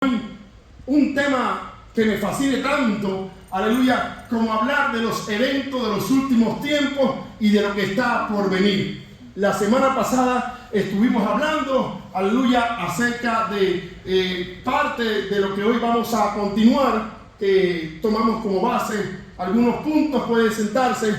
un tema que me fascine tanto, aleluya, como hablar de los eventos de los últimos tiempos y de lo que está por venir. La semana pasada estuvimos hablando, aleluya, acerca de parte de lo que hoy vamos a continuar. Tomamos como base algunos puntos, puede sentarse,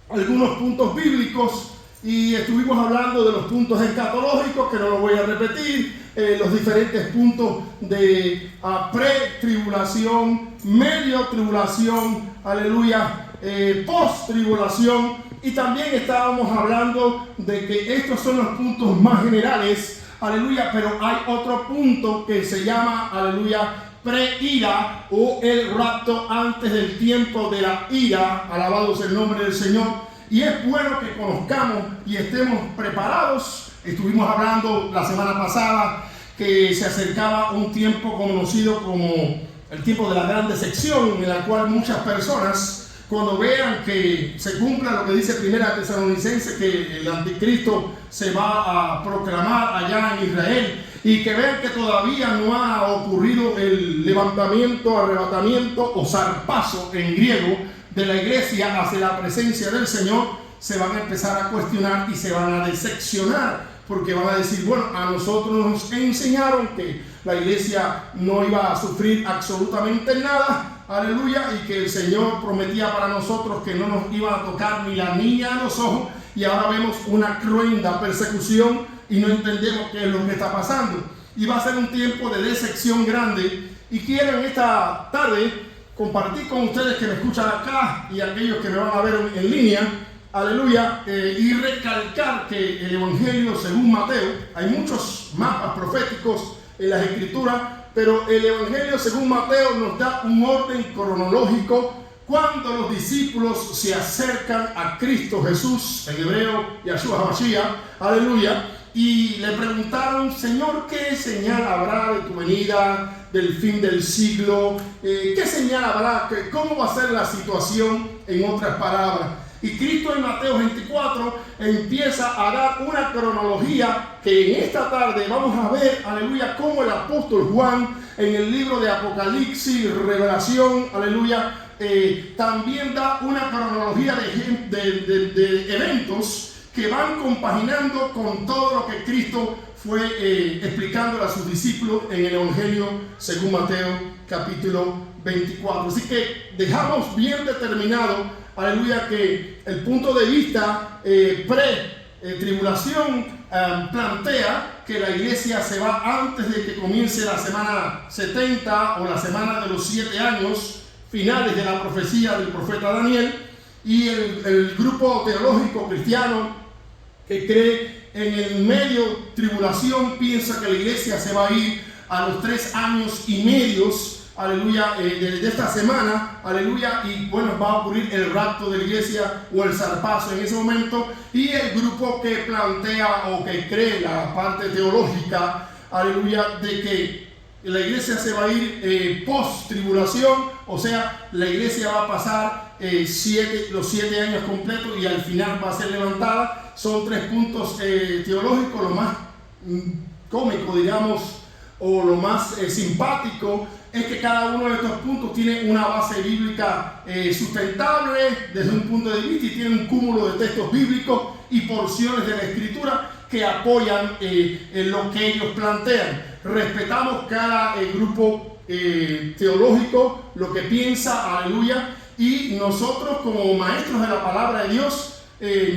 algunos puntos bíblicos, y estuvimos hablando de los puntos escatológicos, que no lo voy a repetir, los diferentes puntos de pre-tribulación, medio-tribulación, aleluya, post-tribulación, y también estábamos hablando de que estos son los puntos más generales, aleluya, pero hay otro punto que se llama, aleluya, pre-ira, o el rapto antes del tiempo de la ira. Alabado sea el nombre del Señor. Y es bueno que conozcamos y estemos preparados. Estuvimos hablando la semana pasada que se acercaba un tiempo conocido como el tiempo de la gran decepción, en la cual muchas personas, cuando vean que se cumpla lo que dice Primera Tesalonicenses, que el anticristo se va a proclamar allá en Israel, y que vean que todavía no ha ocurrido el levantamiento, arrebatamiento o zarpazo en griego de la iglesia hacia la presencia del Señor, se van a empezar a cuestionar y se van a decepcionar, porque van a decir, bueno, a nosotros nos enseñaron que la iglesia no iba a sufrir absolutamente nada, aleluya, y que el Señor prometía para nosotros que no nos iba a tocar ni la niña a los ojos, y ahora vemos una cruenta persecución y no entendemos qué es lo que está pasando. Y va a ser un tiempo de decepción grande, y quiero en esta tarde compartir con ustedes que me escuchan acá y aquellos que me van a ver en línea, aleluya, y recalcar que el Evangelio según Mateo, hay muchos mapas proféticos en las Escrituras, pero el Evangelio según Mateo nos da un orden cronológico cuando los discípulos se acercan a Cristo Jesús, en hebreo Yahshua HaMashiach, aleluya, y le preguntaron, Señor, ¿qué señal habrá de tu venida, del fin del siglo? ¿Qué señal habrá? ¿Cómo va a ser la situación? En otras palabras. Y Cristo en Mateo 24 empieza a dar una cronología que en esta tarde vamos a ver, aleluya, cómo el apóstol Juan en el libro de Apocalipsis, Revelación, aleluya, también da una cronología de eventos que van compaginando con todo lo que Cristo fue explicándole a sus discípulos en el Evangelio según Mateo capítulo 24. Así que dejamos bien determinado, aleluya, que el punto de vista pre-tribulación plantea que la iglesia se va antes de que comience la semana 70 o la semana de los 7 años finales de la profecía del profeta Daniel, y el grupo teológico cristiano que cree en el medio tribulación piensa que la iglesia se va a ir a los 3 años y medios, aleluya, de esta semana, aleluya, y bueno, va a ocurrir el rapto de la iglesia o el zarpazo en ese momento. Y el grupo que plantea o que cree la parte teológica, aleluya, de que la iglesia se va a ir post-tribulación, o sea, la iglesia va a pasar los 7 años completos y al final va a ser levantada. Son 3 puntos teológicos. Lo más cómico, digamos, o lo más simpático es que cada uno de estos puntos tiene una base bíblica sustentable desde un punto de vista, y tiene un cúmulo de textos bíblicos y porciones de la Escritura que apoyan lo que ellos plantean. Respetamos cada grupo teológico, lo que piensa, aleluya, y nosotros como maestros de la palabra de Dios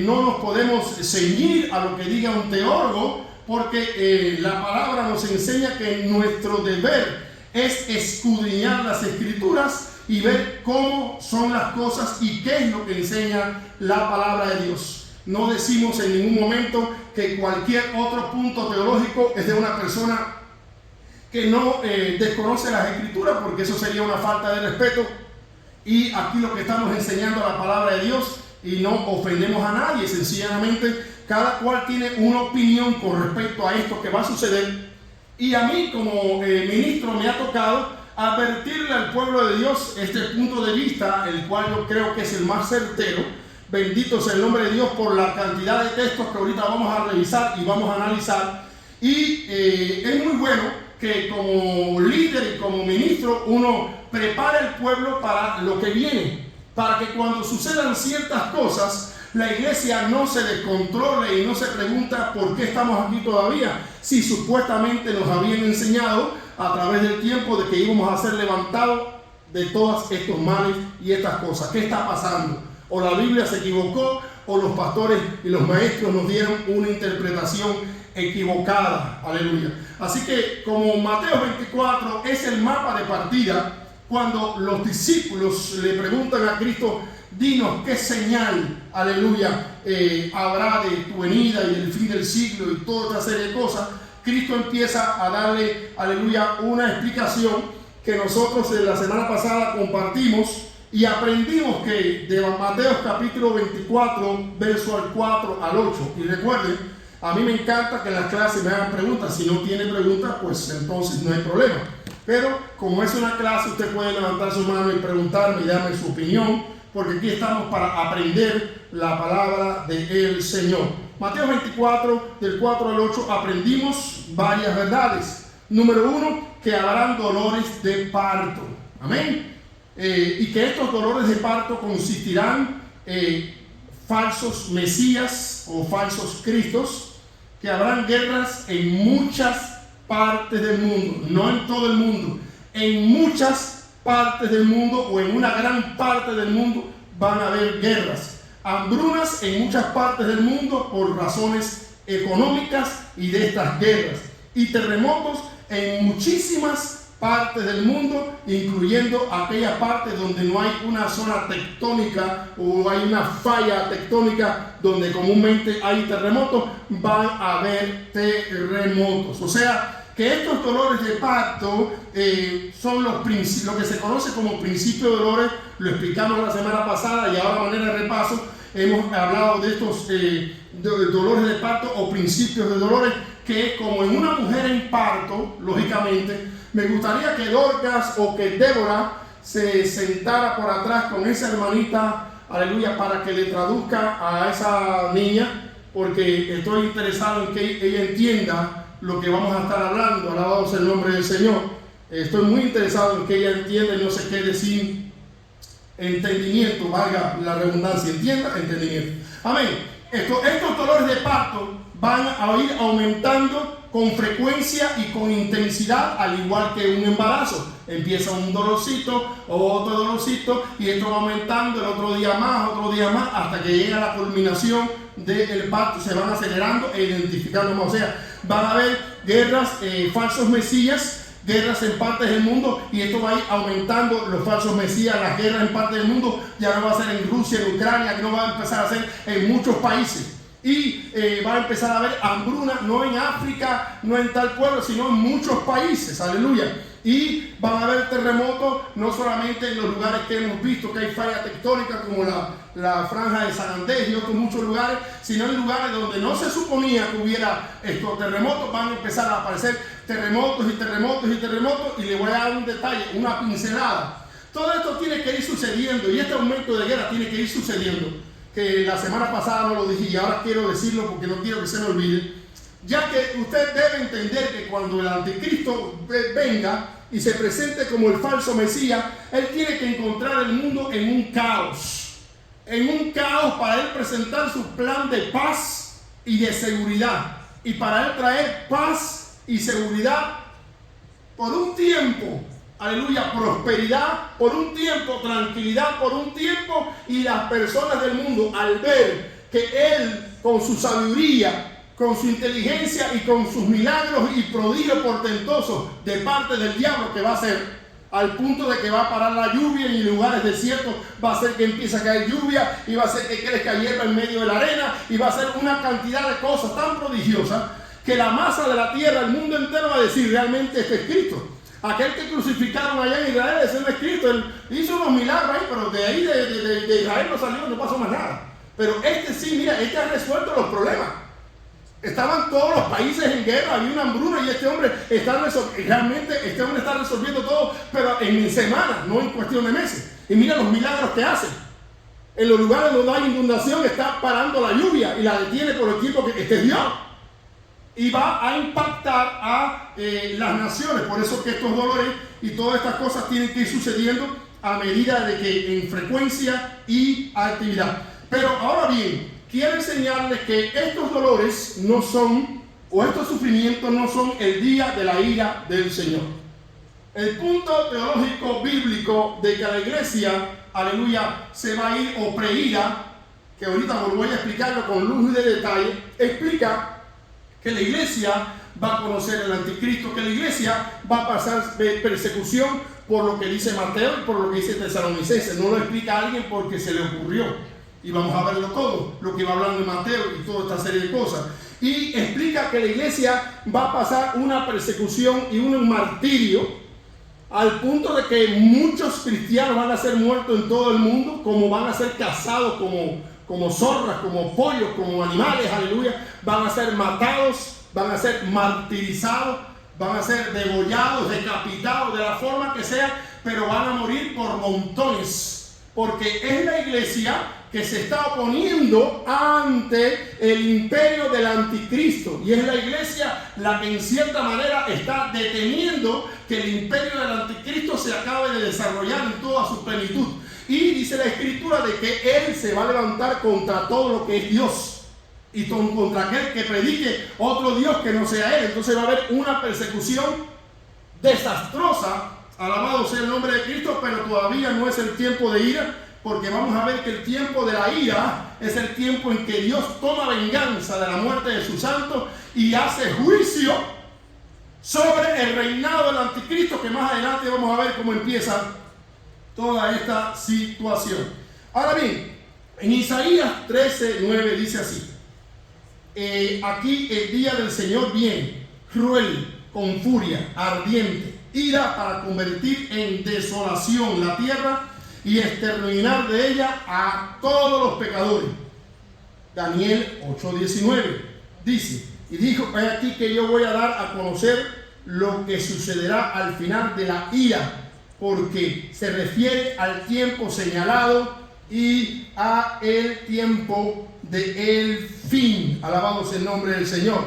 no nos podemos ceñir a lo que diga un teólogo, porque la palabra nos enseña que nuestro deber es escudriñar las Escrituras y ver cómo son las cosas y qué es lo que enseña la palabra de Dios. No decimos en ningún momento que cualquier otro punto teológico es de una persona que no desconoce las Escrituras, porque eso sería una falta de respeto. Y aquí lo que estamos enseñando es la palabra de Dios y no ofendemos a nadie. Sencillamente cada cual tiene una opinión con respecto a esto que va a suceder. Y a mí como ministro me ha tocado advertirle al pueblo de Dios este punto de vista, el cual yo creo que es el más certero. Bendito sea el nombre de Dios por la cantidad de textos que ahorita vamos a revisar y vamos a analizar. Y es muy bueno que como líder y como ministro uno prepara el pueblo para lo que viene, para que cuando sucedan ciertas cosas la iglesia no se descontrole y no se pregunta por qué estamos aquí todavía, si supuestamente nos habían enseñado a través del tiempo de que íbamos a ser levantados de todos estos males y estas cosas. ¿Qué está pasando? O la Biblia se equivocó, o los pastores y los maestros nos dieron una interpretación equivocada. Aleluya. Así que como Mateo 24 es el mapa de partida, cuando los discípulos le preguntan a Cristo, dinos qué señal, aleluya, habrá de tu venida y del fin del siglo y toda otra serie de cosas, Cristo empieza a darle, aleluya, una explicación que nosotros en la semana pasada compartimos y aprendimos que de Mateo capítulo 24, verso al 4 al 8. Y recuerden, a mí me encanta que en las clases me hagan preguntas. Si no tiene preguntas, pues entonces no hay problema. Pero como es una clase, usted puede levantar su mano y preguntarme y darme su opinión, porque aquí estamos para aprender la palabra del Señor. Mateo 24, del 4 al 8, aprendimos varias verdades. Número 1, que habrán dolores de parto. Amén. Y que estos dolores de parto consistirán falsos mesías o falsos cristos, que habrán guerras en muchas partes del mundo, no en todo el mundo, en muchas partes del mundo o en una gran parte del mundo van a haber guerras, hambrunas en muchas partes del mundo por razones económicas y de estas guerras, y terremotos en muchísimas partes del mundo, incluyendo aquella parte donde no hay una zona tectónica o hay una falla tectónica donde comúnmente hay terremotos, van a haber terremotos. O sea, que estos dolores de parto son lo que se conoce como principio de dolores. Lo explicamos la semana pasada y ahora a manera de repaso hemos hablado de estos dolores de parto o principios de dolores, que como en una mujer en parto, lógicamente, me gustaría que Dorcas o que Débora se sentara por atrás con esa hermanita, aleluya, para que le traduzca a esa niña, porque estoy interesado en que ella entienda lo que vamos a estar hablando. Alabado sea el nombre del Señor. Estoy muy interesado en que ella entienda y no se quede sin entendimiento, valga la redundancia, entienda, entendimiento. Amén. Estos dolores de parto van a ir aumentando con frecuencia y con intensidad, al igual que un embarazo. Empieza un dolorcito, otro dolorcito, y esto va aumentando, el otro día más, hasta que llega la culminación del parto. Se van acelerando e identificando más. O sea, van a haber guerras, falsos mesías, guerras en partes del mundo, y esto va a ir aumentando los falsos mesías, las guerras en partes del mundo. Ya no va a ser en Rusia, en Ucrania, que no va a empezar a ser en muchos países. Y va a empezar a haber hambruna, no en África, no en tal pueblo, sino en muchos países, aleluya. Y van a haber terremotos, no solamente en los lugares que hemos visto que hay falla tectónica, como la franja de San Andrés y otros muchos lugares, sino en lugares donde no se suponía que hubiera estos terremotos. Van a empezar a aparecer terremotos y terremotos y terremotos, y le voy a dar un detalle, una pincelada. Todo esto tiene que ir sucediendo, y este aumento de guerra tiene que ir sucediendo, que la semana pasada no lo dije y ahora quiero decirlo porque no quiero que se me olvide, ya que usted debe entender que cuando el anticristo venga y se presente como el falso Mesías, él tiene que encontrar el mundo en un caos para él presentar su plan de paz y de seguridad, y para él traer paz y seguridad por un tiempo. Aleluya, prosperidad por un tiempo, tranquilidad por un tiempo, y las personas del mundo, al ver que él con su sabiduría, con su inteligencia y con sus milagros y prodigios portentosos de parte del diablo, que va a hacer al punto de que va a parar la lluvia en lugares desiertos, va a hacer que empiece a caer lluvia, y va a hacer que crezca hierba en medio de la arena, y va a hacer una cantidad de cosas tan prodigiosas que la masa de la tierra, el mundo entero va a decir: realmente este es Cristo. Aquel que crucificaron allá en Israel, ese no es Cristo. Él hizo unos milagros ahí, pero de ahí de Israel no salió, no pasó más nada. Pero este sí, mira, este ha resuelto los problemas. Estaban todos los países en guerra, había una hambruna, y este hombre está resolviendo todo, pero en semanas, no en cuestión de meses. Y mira los milagros que hace. En los lugares donde hay inundación está parando la lluvia y la detiene por el tiempo que este es Dios. y va a impactar a las naciones. Por eso que estos dolores y todas estas cosas tienen que ir sucediendo a medida de que en frecuencia y actividad. Pero ahora bien, quiero enseñarles que estos dolores no son, o estos sufrimientos no son el día de la ira del Señor. El punto teológico bíblico de que la iglesia, aleluya, se va a ir o preira, que ahorita voy a explicarlo con lujo y de detalle, explica que la iglesia va a conocer el anticristo, que la iglesia va a pasar persecución por lo que dice Mateo y por lo que dice Tesalonicenses. No lo explica alguien porque se le ocurrió. Y vamos a verlo todo, lo que va hablando de Mateo y toda esta serie de cosas. Y explica que la iglesia va a pasar una persecución y un martirio al punto de que muchos cristianos van a ser muertos en todo el mundo, como van a ser cazados como zorras, como pollos, como animales, aleluya. Van a ser matados, van a ser martirizados, van a ser degollados, decapitados, de la forma que sea, pero van a morir por montones, porque es la iglesia que se está oponiendo ante el imperio del anticristo, y es la iglesia la que en cierta manera está deteniendo que el imperio del anticristo se acabe de desarrollar en toda su plenitud. Y dice la escritura de que él se va a levantar contra todo lo que es Dios y contra aquel que predique otro Dios que no sea él. Entonces va a haber una persecución desastrosa, alabado sea el nombre de Cristo, pero todavía no es el tiempo de ira, porque vamos a ver que el tiempo de la ira es el tiempo en que Dios toma venganza de la muerte de sus santos y hace juicio sobre el reinado del anticristo, que más adelante vamos a ver cómo empieza toda esta situación. Ahora bien, en Isaías 13:9 dice así: aquí el día del Señor viene, cruel, con furia, ardiente, ira para convertir en desolación la tierra y exterminar de ella a todos los pecadores. Daniel 8:19 dice: y dijo, he aquí que yo voy a dar a conocer lo que sucederá al final de la ira, porque se refiere al tiempo señalado y a el tiempo del fin. Alabado sea el nombre del Señor.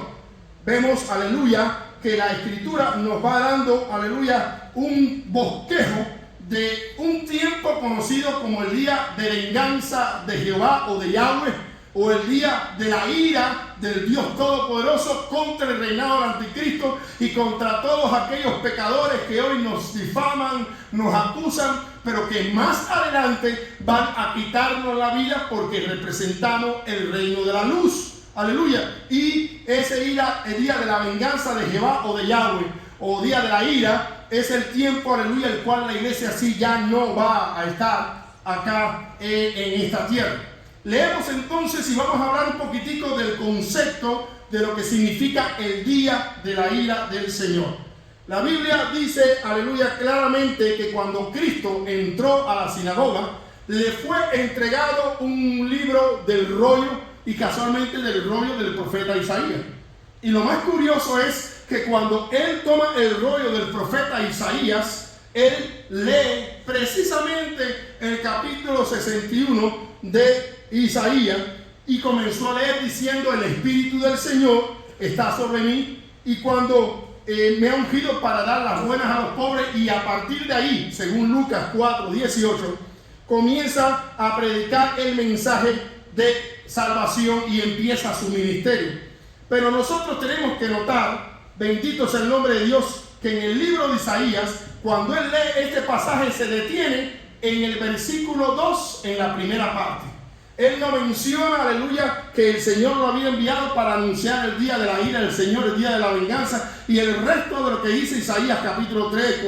Vemos, aleluya, que la escritura nos va dando, aleluya, un bosquejo de un tiempo conocido como el día de venganza de Jehová o de Yahweh, o el día de la ira del Dios Todopoderoso contra el reinado del anticristo y contra todos aquellos pecadores que hoy nos difaman, nos acusan, pero que más adelante van a quitarnos la vida porque representamos el reino de la luz. Aleluya. Y ese día, el día de la venganza de Jehová o de Yahweh, o día de la ira, es el tiempo, aleluya, el cual la iglesia sí ya no va a estar acá en esta tierra. Leemos entonces y vamos a hablar un poquitico del concepto de lo que significa el día de la ira del Señor. La Biblia dice, aleluya, claramente que cuando Cristo entró a la sinagoga, le fue entregado un libro del rollo, y casualmente del rollo del profeta Isaías. Y lo más curioso es que cuando él toma el rollo del profeta Isaías, él lee precisamente el capítulo 61 de Isaías y comenzó a leer diciendo: el Espíritu del Señor está sobre mí, y cuando me ha ungido para dar las buenas a los pobres. Y a partir de ahí, según Lucas 4:18, comienza a predicar el mensaje de salvación y empieza su ministerio. Pero nosotros tenemos que notar, bendito sea el nombre de Dios, que en el libro de Isaías, cuando él lee este pasaje, se detiene en el versículo 2, en la primera parte. Él no menciona, aleluya, que el Señor lo había enviado para anunciar el día de la ira del Señor, el día de la venganza, y el resto de lo que dice Isaías capítulo 3,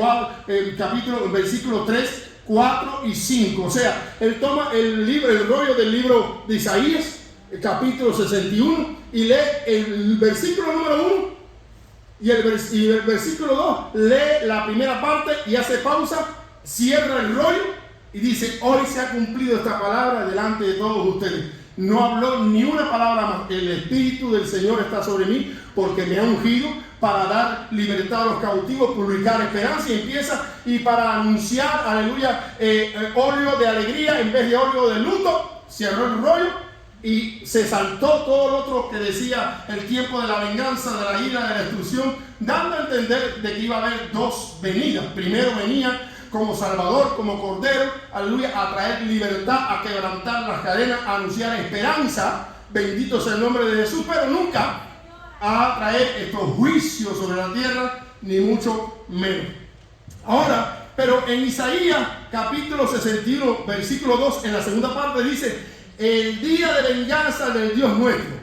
versículo 3, 4 y 5. O sea, él toma el rollo del libro de Isaías, el capítulo 61, y lee el versículo número 1 y el versículo 2, lee la primera parte y hace pausa, cierra el rollo y dice: hoy se ha cumplido esta palabra delante de todos ustedes. No habló ni una palabra más. El Espíritu del Señor está sobre mí porque me ha ungido para dar libertad a los cautivos, publicar esperanza, y empieza, y para anunciar, aleluya, óleo de alegría en vez de óleo de luto. Cerró el rollo y se saltó todo lo otro que decía el tiempo de la venganza, de la ira, de la destrucción, dando a entender de que iba a haber dos venidas. Primero venía como Salvador, como Cordero, aleluya, a traer libertad, a quebrantar las cadenas, a anunciar esperanza, bendito sea el nombre de Jesús, pero nunca a traer estos juicios sobre la tierra, ni mucho menos. Ahora, pero en Isaías capítulo 61, versículo 2, en la segunda parte dice: el día de venganza del Dios nuestro.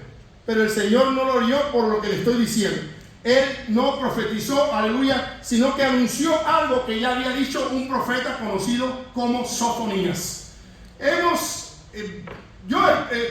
Pero el Señor no lo oyó por lo que le estoy diciendo. Él no profetizó, aleluya, sino que anunció algo que ya había dicho un profeta conocido como Sofonías. Yo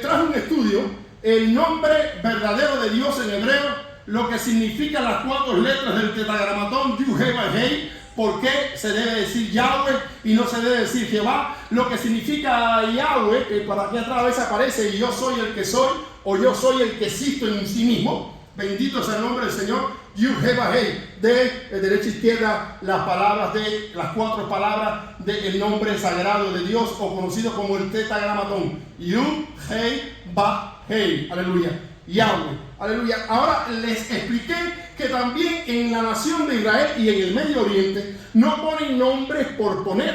traje un estudio, el nombre verdadero de Dios en hebreo, lo que significa las 4 letras del tetragramatón Yud-Heh-Vah-Heh. ¿Por qué se debe decir Yahweh y no se debe decir Jehová? Lo que significa Yahweh, que por aquí atrás a veces aparece yo soy el que soy, o yo soy el que existo en sí mismo. Bendito sea el nombre del Señor. Yud-Heh-Vah-Heh, de derecha a izquierda las palabras de las 4 palabras del nombre sagrado de Dios, o conocido como el tetragramatón. Yud-Heh-Vah-Heh. Aleluya. Yahweh. Aleluya. Ahora les expliqué que también en la nación de Israel y en el Medio Oriente no ponen nombres por poner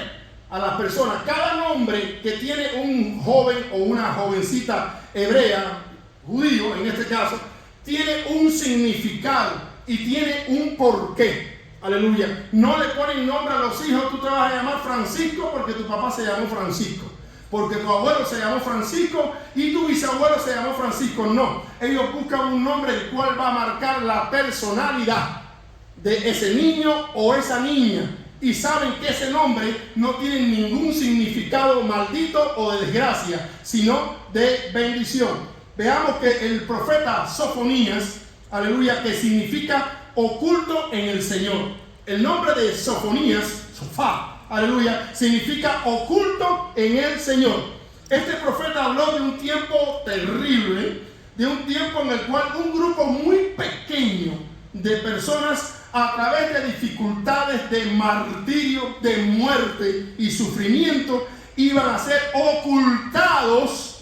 a las personas. Cada nombre que tiene un joven o una jovencita hebrea, judío en este caso, tiene un significado y tiene un porqué. Aleluya. No le ponen nombre a los hijos: tú te vas a llamar Francisco porque tu papá se llamó Francisco, porque tu abuelo se llamó Francisco y tu bisabuelo se llamó Francisco. No, ellos buscan un nombre el cual va a marcar la personalidad de ese niño o esa niña, y saben que ese nombre no tiene ningún significado maldito o de desgracia, sino de bendición. Veamos que el profeta Sofonías, aleluya, que significa oculto en el Señor. El nombre de Sofonías, Sofá, aleluya, significa oculto en el Señor. Este profeta habló de un tiempo terrible, de un tiempo en el cual un grupo muy pequeño de personas, a través de dificultades, de martirio, de muerte y sufrimiento, iban a ser ocultados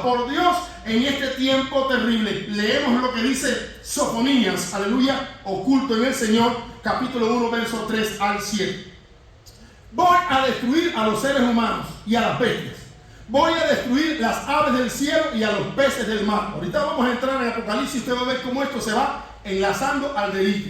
por Dios en este tiempo terrible. Leemos lo que dice Sofonías, aleluya, oculto en el Señor, capítulo 1, versos 3 al 7. Voy a destruir a los seres humanos y a las bestias. Voy a destruir las aves del cielo y a los peces del mar. Ahorita vamos a entrar en Apocalipsis y usted va a ver cómo esto se va enlazando al delito.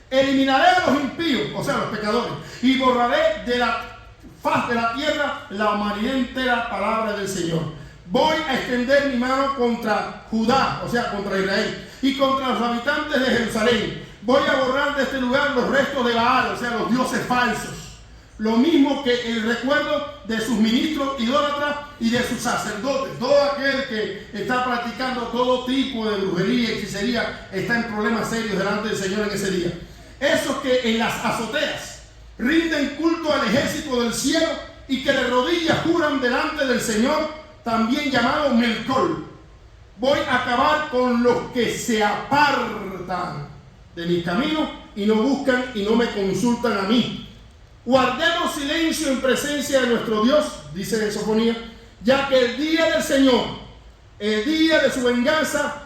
Eliminaré a los impíos, o sea, los pecadores, y borraré de la faz de la tierra la humanidad entera, palabra del Señor. Voy a extender mi mano contra Judá, o sea, contra Israel, y contra los habitantes de Jerusalén. Voy a borrar de este lugar los restos de Baal, o sea, los dioses falsos. Lo mismo que el recuerdo de sus ministros idólatras y de sus sacerdotes. Todo aquel que está practicando todo tipo de brujería y hechicería está en problemas serios delante del Señor en ese día. Esos que en las azoteas rinden culto al ejército del cielo y que de rodillas juran delante del Señor, también llamado Melcol. Voy a acabar con los que se apartan de mi camino y no buscan y no me consultan a mí. Guardemos silencio en presencia de nuestro Dios, dice en Sofonías, ya que el día del Señor, el día de su venganza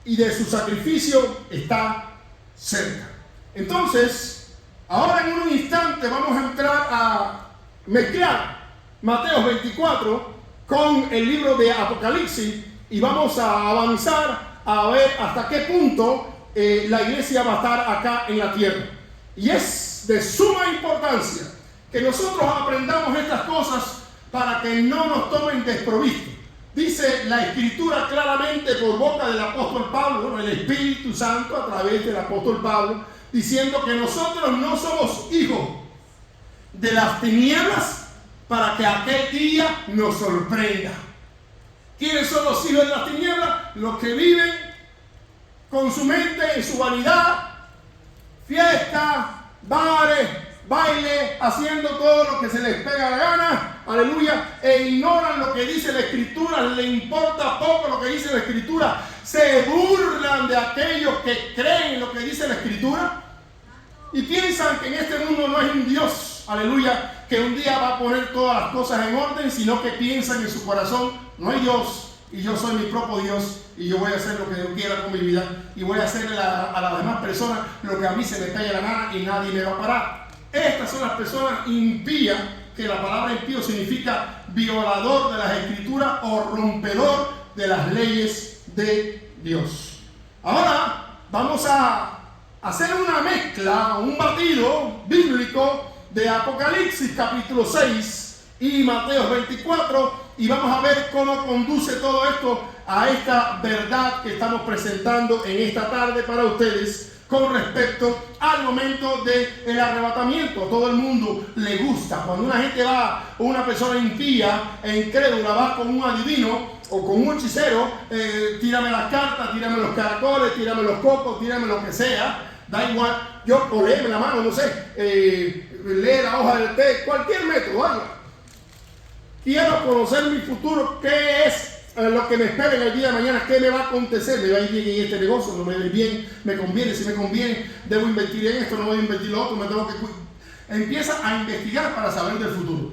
y de su sacrificio está cerca. Entonces, ahora en un instante vamos a entrar a mezclar Mateo 24 con el libro de Apocalipsis y vamos a avanzar a ver hasta qué punto la iglesia va a estar acá en la tierra. Y es de suma importancia que nosotros aprendamos estas cosas para que no nos tomen desprovisto. Dice la Escritura claramente por boca del apóstol Pablo, el Espíritu Santo a través del apóstol Pablo, diciendo que nosotros no somos hijos de las tinieblas para que aquel día nos sorprenda. ¿Quiénes son los hijos de las tinieblas? Los que viven con su mente en su vanidad, fiesta, bares, baile, haciendo todo lo que se les pega la gana, aleluya, e ignoran lo que dice la Escritura, le importa poco lo que dice la Escritura, se burlan de aquellos que creen en lo que dice la Escritura y piensan que en este mundo no hay un Dios, aleluya, que un día va a poner todas las cosas en orden, sino que piensan en su corazón no hay Dios y yo soy mi propio Dios y yo voy a hacer lo que yo quiera con mi vida y voy a hacerle a las demás personas lo que a mí se me pegue la gana y nadie me va a parar. Estas son las personas impías, que la palabra impío significa violador de las escrituras o rompedor de las leyes de Dios. Ahora vamos a hacer una mezcla, un batido bíblico de Apocalipsis capítulo 6 y Mateo 24, y vamos a ver cómo conduce todo esto a esta verdad que estamos presentando en esta tarde para ustedes con respecto al momento del arrebatamiento. A todo el mundo le gusta cuando una gente va, una persona impía e incrédula va con un adivino o con un hechicero, tírame las cartas, tírame los caracoles, tírame los cocos, tírame lo que sea, da igual, o léeme la mano, no sé, lee la hoja del té, cualquier método, vaya. Quiero conocer mi futuro, qué es lo que me espera en el día de mañana, qué me va a acontecer, me va a ir bien en este negocio, no me va a ir bien, me conviene, si me conviene, debo invertir en esto, no voy a invertir lo otro, me tengo que empieza a investigar para saber del futuro.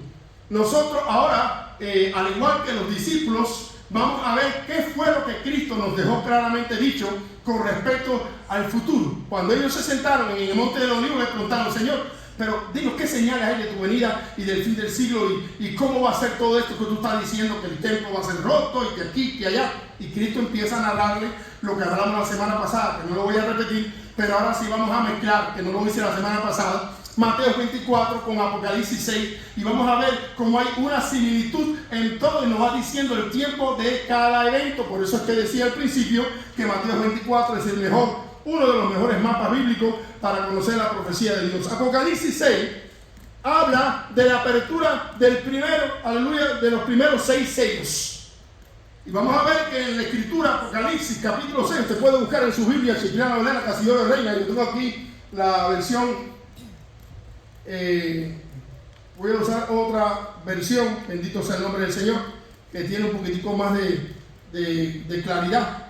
Nosotros ahora, al igual que los discípulos, vamos a ver qué fue lo que Cristo nos dejó claramente dicho con respecto al futuro. Cuando ellos se sentaron en el monte de los olivos, le preguntaron: Señor, pero dinos qué señales hay de tu venida y del fin del siglo y cómo va a ser todo esto que tú estás diciendo, que el templo va a ser roto y que aquí, que allá. Y Cristo empieza a narrarle lo que hablamos la semana pasada, que no lo voy a repetir, pero ahora sí vamos a mezclar, que no lo hice la semana pasada, Mateo 24 con Apocalipsis 6, y vamos a ver cómo hay una similitud en todo y nos va diciendo el tiempo de cada evento. Por eso es que decía al principio que Mateo 24 es el mejor, uno de los mejores mapas bíblicos para conocer la profecía de Dios. Apocalipsis 6 habla de la apertura del primero, aleluya, de los primeros 6 sellos. Y vamos a ver que en la escritura, Apocalipsis capítulo 6, usted puede buscar en su Biblia, Cipriano Valera, Castillo de Reina. Yo tengo aquí la versión, voy a usar otra versión, bendito sea el nombre del Señor, que tiene un poquitico más de claridad.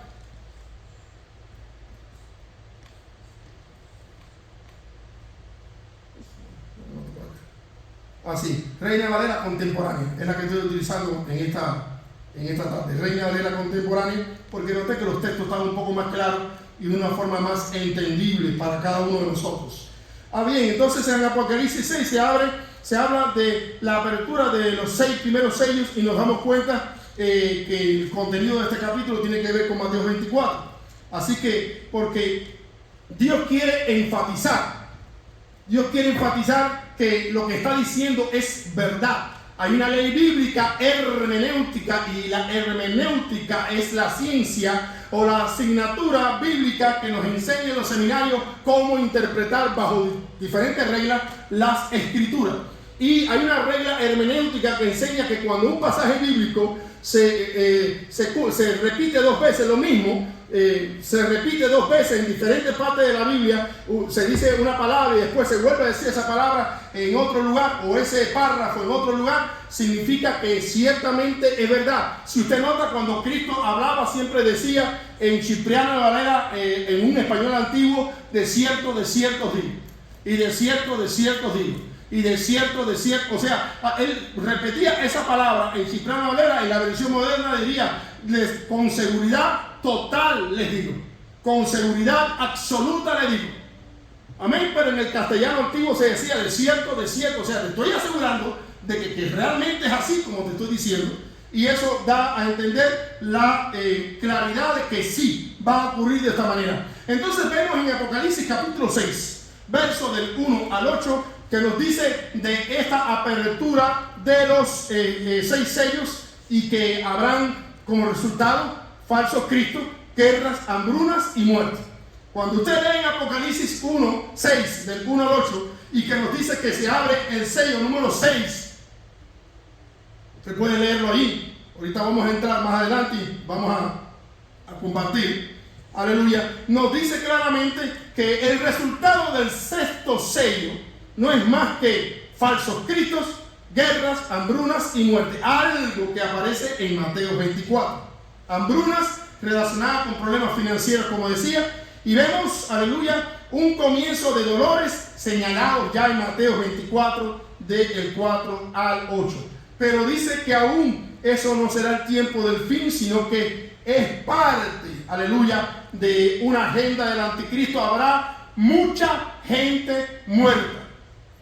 Así, Reina Valera contemporánea, es la que estoy utilizando en esta tarde. Reina Valera contemporánea, porque noté que los textos están un poco más claros y de una forma más entendible para cada uno de nosotros. Bien, entonces en Apocalipsis 6 se habla de la apertura de los 6 primeros sellos y nos damos cuenta que el contenido de este capítulo tiene que ver con Mateo 24. Así que, porque Dios quiere enfatizar que lo que está diciendo es verdad. Hay una ley bíblica hermenéutica, y la hermenéutica es la ciencia o la asignatura bíblica que nos enseña en los seminarios cómo interpretar bajo diferentes reglas las escrituras. Y hay una regla hermenéutica que enseña que cuando un pasaje bíblico se repite 2 veces lo mismo, se repite 2 veces en diferentes partes de la Biblia, se dice una palabra y después se vuelve a decir esa palabra en otro lugar, o ese párrafo en otro lugar, significa que ciertamente es verdad. Si usted nota, cuando Cristo hablaba siempre decía en Cipriano Valera, en un español antiguo, de cierto digo, y de cierto digo, y de cierto, o sea, él repetía esa palabra en Cipriano Valera. En la versión moderna diría, con seguridad total les digo, con seguridad absoluta les digo, amén. Pero en el castellano antiguo se decía de cierto, o sea, te estoy asegurando de que realmente es así como te estoy diciendo, y eso da a entender la claridad de que sí va a ocurrir de esta manera. Entonces vemos en Apocalipsis capítulo 6, verso del 1 al 8, que nos dice de esta apertura de los 6 sellos, y que habrán como resultado falsos cristos, guerras, hambrunas y muerte. Cuando usted lee en Apocalipsis 1, 6, del 1 al 8, y que nos dice que se abre el sello número 6, usted puede leerlo ahí. Ahorita vamos a entrar más adelante y vamos a compartir. Aleluya. Nos dice claramente que el resultado del 6º sello no es más que falsos cristos, guerras, hambrunas y muerte. Algo que aparece en Mateo 24. Hambrunas relacionadas con problemas financieros, como decía. Y vemos, aleluya, un comienzo de dolores señalados ya en Mateo 24, del 4 al 8. Pero dice que aún eso no será el tiempo del fin, sino que es parte, aleluya, de una agenda del anticristo. Habrá mucha gente muerta,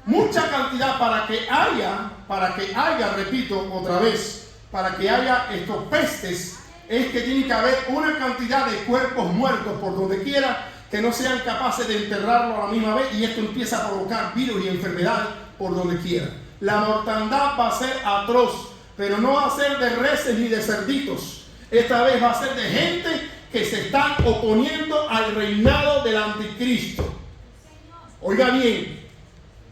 mucha cantidad para que haya, repito otra vez, para que haya estos pestes, es que tiene que haber una cantidad de cuerpos muertos por donde quiera que no sean capaces de enterrarlo a la misma vez, y esto empieza a provocar virus y enfermedades por donde quiera. La mortandad va a ser atroz, pero no va a ser de reses ni de cerditos. Esta vez va a ser de gente que se está oponiendo al reinado del anticristo. Oiga bien,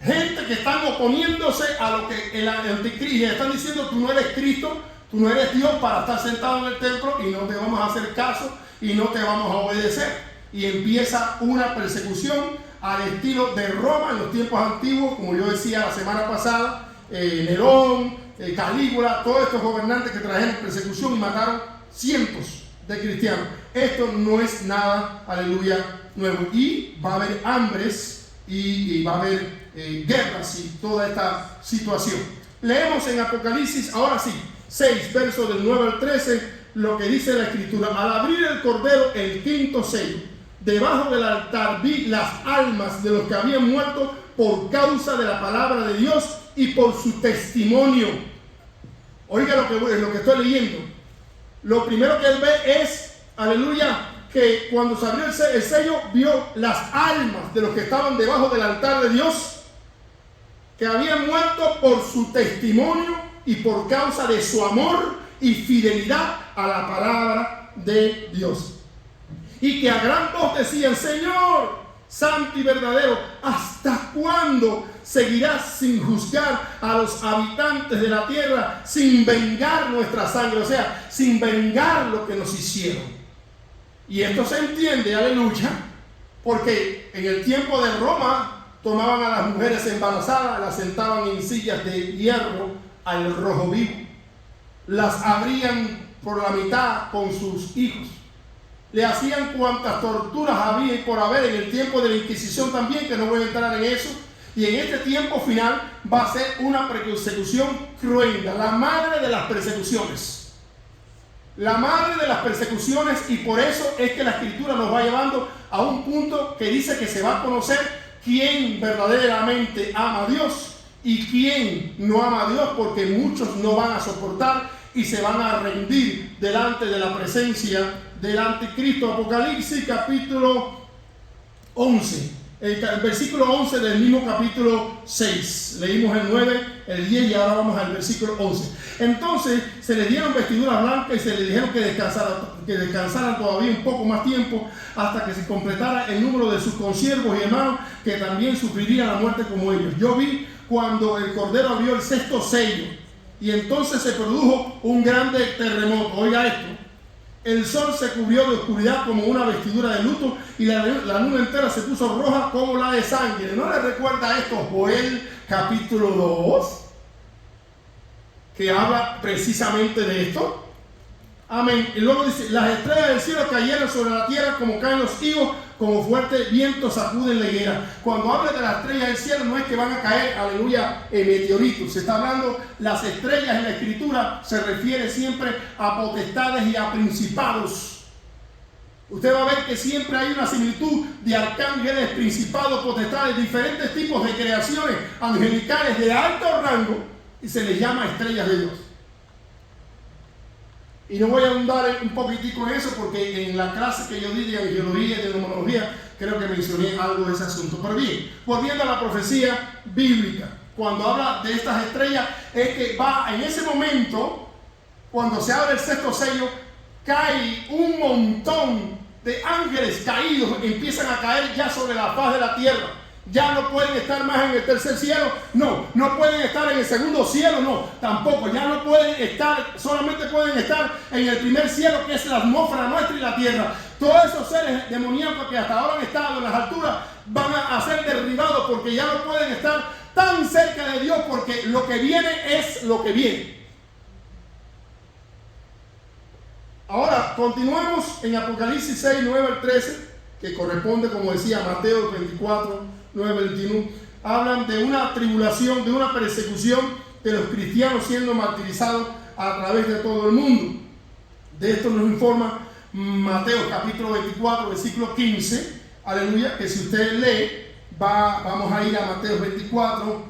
gente que están oponiéndose a lo que el anticristo, están diciendo: tú no eres Cristo, tú no eres Dios para estar sentado en el templo y no te vamos a hacer caso y no te vamos a obedecer. Y empieza una persecución al estilo de Roma en los tiempos antiguos, como yo decía la semana pasada, Nerón, Calígula, todos estos gobernantes que trajeron persecución y mataron cientos de cristianos. Esto no es nada, aleluya, nuevo. Y va a haber hambres y va a haber guerras y toda esta situación. Leemos en Apocalipsis, ahora sí, 6, versos del 9 al 13, lo que dice la Escritura. Al abrir el Cordero el quinto sello, debajo del altar vi las almas de los que habían muerto por causa de la palabra de Dios y por su testimonio. Oiga lo que estoy leyendo. Lo primero que él ve es, aleluya, que cuando se abrió el sello, vio las almas de los que estaban debajo del altar de Dios, que habían muerto por su testimonio y por causa de su amor y fidelidad a la palabra de Dios. Y que a gran voz decían: Señor, santo y verdadero, ¿hasta cuándo seguirás sin juzgar a los habitantes de la tierra, sin vengar nuestra sangre? O sea, sin vengar lo que nos hicieron. Y esto se entiende, aleluya, porque en el tiempo de Roma tomaban a las mujeres embarazadas, las sentaban en sillas de hierro al rojo vivo, las abrían por la mitad con sus hijos, le hacían cuantas torturas había y por haber en el tiempo de la Inquisición también, que no voy a entrar en eso. Y en este tiempo final va a ser una persecución cruenta, la madre de las persecuciones. La madre de las persecuciones, y por eso es que la Escritura nos va llevando a un punto que dice que se va a conocer quién verdaderamente ama a Dios y quién no ama a Dios, porque muchos no van a soportar y se van a rendir delante de la presencia del anticristo. Apocalipsis capítulo 11, el versículo 11 del mismo capítulo 6. Leímos el 9, el 10 y ahora vamos al versículo 11. Entonces se les dieron vestiduras blancas y se les dijeron que descansaran todavía un poco más tiempo hasta que se completara el número de sus consiervos y hermanos, que también sufrirían la muerte como ellos. Yo vi cuando el Cordero abrió el sexto sello, y entonces se produjo un grande terremoto. Oiga esto: el sol se cubrió de oscuridad como una vestidura de luto, y la luna entera se puso roja como la de sangre. ¿No le recuerda esto Joel capítulo 2? Que habla precisamente de esto. Amén. Y luego dice: las estrellas del cielo cayeron sobre la tierra como caen los higos, como fuerte viento sacuden la higuera. Cuando habla de las estrellas del cielo, no es que van a caer, aleluya, meteoritos. Se está hablando, las estrellas en la Escritura se refiere siempre a potestades y a principados. Usted va a ver que siempre hay una similitud de arcángeles, principados, potestades, diferentes tipos de creaciones angelicales de alto rango, y se les llama estrellas de Dios. Y no voy a ahondar un poquitico en eso, porque en la clase que yo di de angelología y de numerología creo que mencioné algo de ese asunto. Pero bien, volviendo a la profecía bíblica, cuando habla de estas estrellas, es que va en ese momento, cuando se abre el sexto sello, cae un montón de ángeles caídos, empiezan a caer ya sobre la faz de la tierra. Ya no pueden estar más en el tercer cielo, no pueden estar en el segundo cielo, no, tampoco, ya no pueden estar, solamente pueden estar en el primer cielo, que es la atmósfera nuestra y la tierra. Todos esos seres demoníacos que hasta ahora han estado en las alturas van a ser derribados, porque ya no pueden estar tan cerca de Dios, porque lo que viene es lo que viene. Ahora continuamos en Apocalipsis 6, 9 al 13, que corresponde, como decía, a Mateo 24, 9, 21. Hablan de una tribulación, de una persecución de los cristianos siendo martirizados a través de todo el mundo. De esto nos informa Mateo capítulo 24, versículo 15. Aleluya, que si usted lee, vamos a ir a Mateo 24,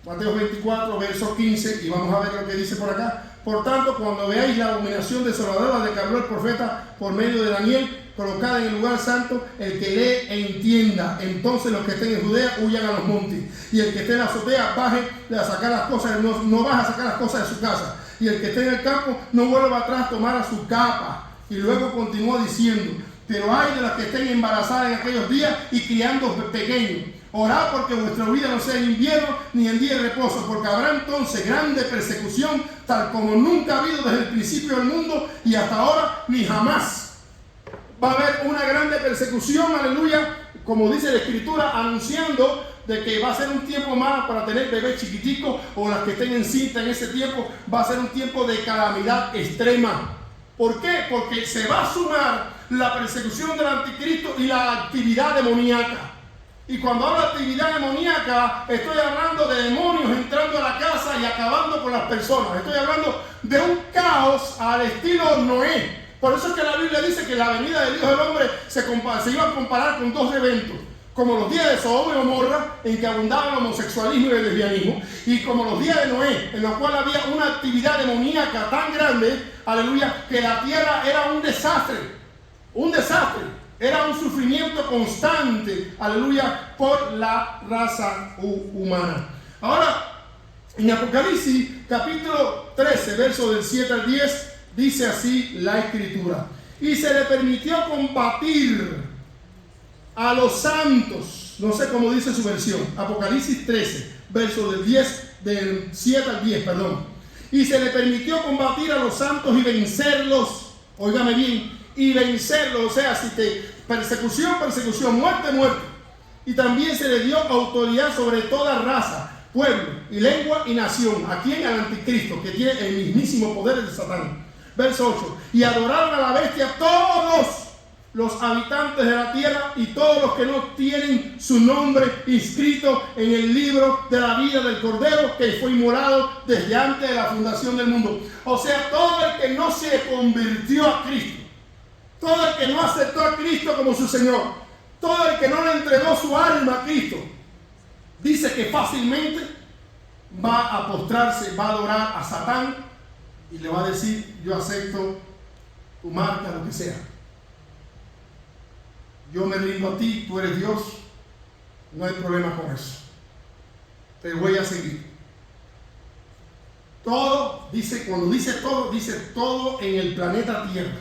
Mateo 24, verso 15, y vamos a ver lo que dice por acá. Por tanto, cuando veáis la abominación desoladora de que habló el profeta por medio de Daniel, colocada en el lugar santo, el que lee e entienda. Entonces los que estén en Judea huyan a los montes, y el que esté en la azotea baje a sacar las cosas, no baje a sacar las cosas de su casa, y el que esté en el campo no vuelva atrás a tomar a su capa. Y luego continuó diciendo: pero hay de las que estén embarazadas en aquellos días y criando pequeños. Orad porque vuestra vida no sea en invierno ni en día de reposo, porque habrá entonces grande persecución, tal como nunca ha habido desde el principio del mundo y hasta ahora ni jamás. Va a haber una grande persecución, aleluya, como dice la Escritura, anunciando de que va a ser un tiempo malo para tener bebés chiquiticos, o las que estén encintas en ese tiempo. Va a ser un tiempo de calamidad extrema. ¿Por qué? Porque se va a sumar la persecución del anticristo y la actividad demoníaca. Y cuando hablo de actividad demoníaca, estoy hablando de demonios entrando a la casa y acabando con las personas. Estoy hablando de un caos al estilo Noé. Por eso es que la Biblia dice que la venida del Hijo del Hombre se iba a comparar con dos eventos. Como los días de Sodoma y Gomorra, en que abundaba el homosexualismo y el lesbianismo, y como los días de Noé, en los cuales había una actividad demoníaca tan grande, aleluya, que la tierra era un desastre, era un sufrimiento constante, aleluya, por la raza humana. Ahora, en Apocalipsis capítulo 13, verso del 7 al 10, dice así la Escritura: y se le permitió combatir a los santos. No sé cómo dice su versión. Apocalipsis 13, verso del 7 al 10, perdón. Y se le permitió combatir a los santos y vencerlos. Óigame bien, y vencerlos. O sea, persecución, muerte. Y también se le dio autoridad sobre toda raza, pueblo y lengua y nación. ¿A quién? Al anticristo, que tiene el mismísimo poder de Satán. Verso 8. Y adoraron a la bestia todos los habitantes de la tierra y todos los que no tienen su nombre inscrito en el libro de la vida del Cordero, que fue inmolado desde antes de la fundación del mundo. O sea, todo el que no se convirtió a Cristo, todo el que no aceptó a Cristo como su Señor, todo el que no le entregó su alma a Cristo, dice que fácilmente va a postrarse, va a adorar a Satán y le va a decir: yo acepto tu marca, lo que sea. Yo me rindo a ti, tú eres Dios, no hay problema con eso. Te voy a seguir. Todo, cuando dice todo en el planeta Tierra,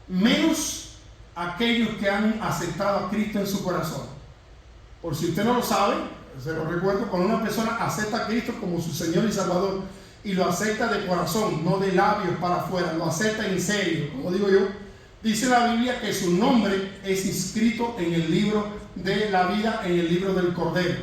menos aquellos que han aceptado a Cristo en su corazón. Por si usted no lo sabe, se lo recuerdo: cuando una persona acepta a Cristo como su Señor y Salvador, y lo acepta de corazón, no de labios para afuera, lo acepta en serio, como digo yo, dice la Biblia que su nombre es inscrito en el libro de la vida, en el libro del Cordero.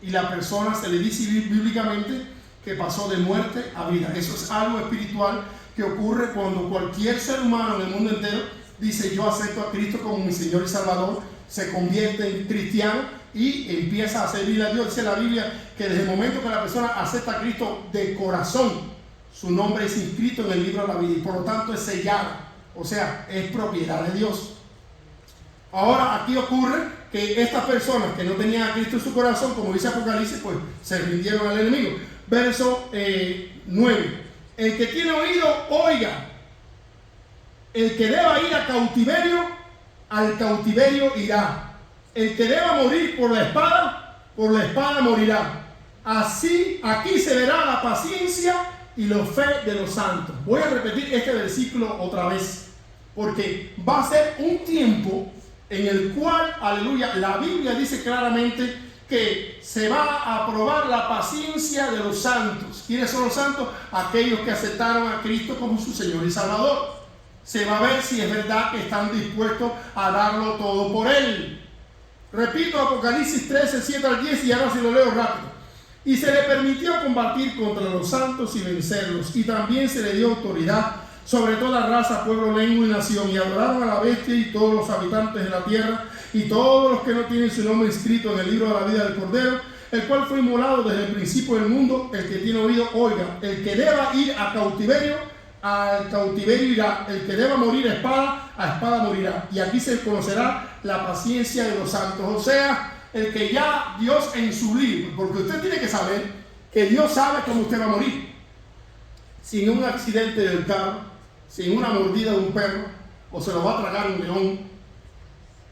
Y la persona se le dice bíblicamente que pasó de muerte a vida. Eso es algo espiritual que ocurre cuando cualquier ser humano en el mundo entero dice: yo acepto a Cristo como mi Señor y Salvador, se convierte en cristiano y empieza a servir a Dios. Dice la Biblia que desde el momento que la persona acepta a Cristo de corazón, su nombre es inscrito en el libro de la vida y por lo tanto es sellado. O sea, es propiedad de Dios. Ahora aquí ocurre que estas personas que no tenían a Cristo en su corazón, como dice Apocalipsis, pues se rindieron al enemigo. Verso 9. El que tiene oído, oiga. El que deba ir al cautiverio irá. El que deba morir por la espada morirá. Así, aquí se verá la paciencia y la fe de los santos. Voy a repetir este versículo otra vez, porque va a ser un tiempo en el cual, aleluya, la Biblia dice claramente que se va a probar la paciencia de los santos. ¿Quiénes son los santos? Aquellos que aceptaron a Cristo como su Señor y Salvador. Se va a ver si es verdad que están dispuestos a darlo todo por Él. Repito, Apocalipsis 13, 7 al 10, y ahora si lo leo rápido. Y se le permitió combatir contra los santos y vencerlos, y también se le dio autoridad sobre toda raza, pueblo, lengua y nación, y adoraron a la bestia y todos los habitantes de la tierra, y todos los que no tienen su nombre inscrito en el libro de la vida del Cordero, el cual fue inmolado desde el principio del mundo. El que tiene oído, oiga. El que deba ir a cautiverio, al cautiverio irá. El que deba morir a espada morirá. Y aquí se conocerá la paciencia de los santos. O sea, el que ya Dios en su libro, porque usted tiene que saber que Dios sabe cómo usted va a morir. Sin un accidente del carro, sin una mordida de un perro, o se lo va a tragar un león,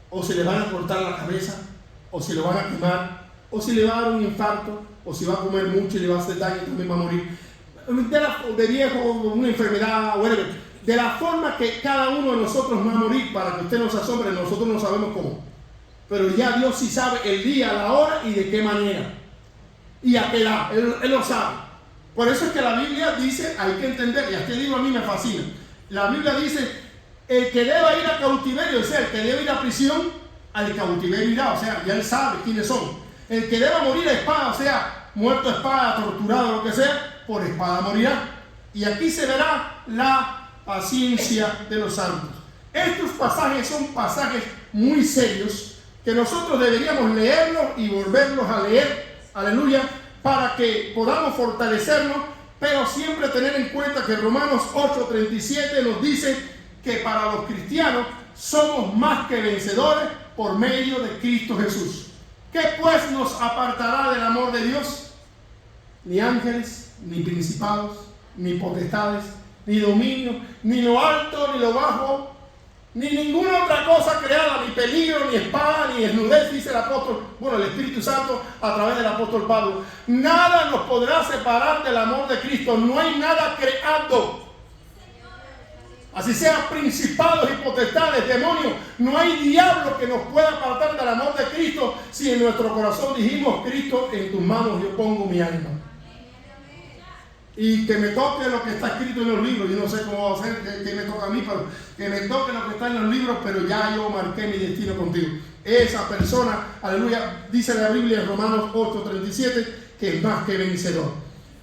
o se le van a cortar la cabeza, o se lo van a quemar, o si le va a dar un infarto, o si va a comer mucho y le va a hacer daño, también va a morir. De viejo, una enfermedad, whatever. De la forma que cada uno de nosotros va a morir, para que usted no se asombre, nosotros no sabemos cómo. Pero ya Dios sí sabe el día, la hora y de qué manera. Y a qué edad, Él lo sabe. Por eso es que la Biblia dice, hay que entender, y este libro a mí me fascina. La Biblia dice, el que deba ir a cautiverio, o sea, el que debe ir a prisión, al cautiverio irá, o sea, ya él sabe quiénes son. El que deba morir a espada, o sea, muerto a espada, torturado, lo que sea, por espada morirá. Y aquí se verá la paciencia de los santos. Estos pasajes son pasajes muy serios que nosotros deberíamos leerlos y volverlos a leer, aleluya, para que podamos fortalecernos, pero siempre tener en cuenta que Romanos 8:37 nos dice que para los cristianos somos más que vencedores por medio de Cristo Jesús. ¿Qué pues nos apartará del amor de Dios? Ni ángeles, ni principados, ni potestades, ni dominio, ni lo alto, ni lo bajo, ni ninguna otra cosa creada, ni peligro, ni espada, ni desnudez, dice el apóstol, bueno, el Espíritu Santo a través del apóstol Pablo. Nada nos podrá separar del amor de Cristo. No hay nada creado. Así sean principados y potestades, demonios, no hay diablo que nos pueda apartar del amor de Cristo si en nuestro corazón dijimos, Cristo, en tus manos yo pongo mi alma. Y que me toque lo que está escrito en los libros. Yo no sé cómo va a ser, que me toca a mí, pero que me toque lo que está en los libros, pero ya yo marqué mi destino contigo. Esa persona, aleluya, dice la Biblia en Romanos 8:37, que es más que vencedor.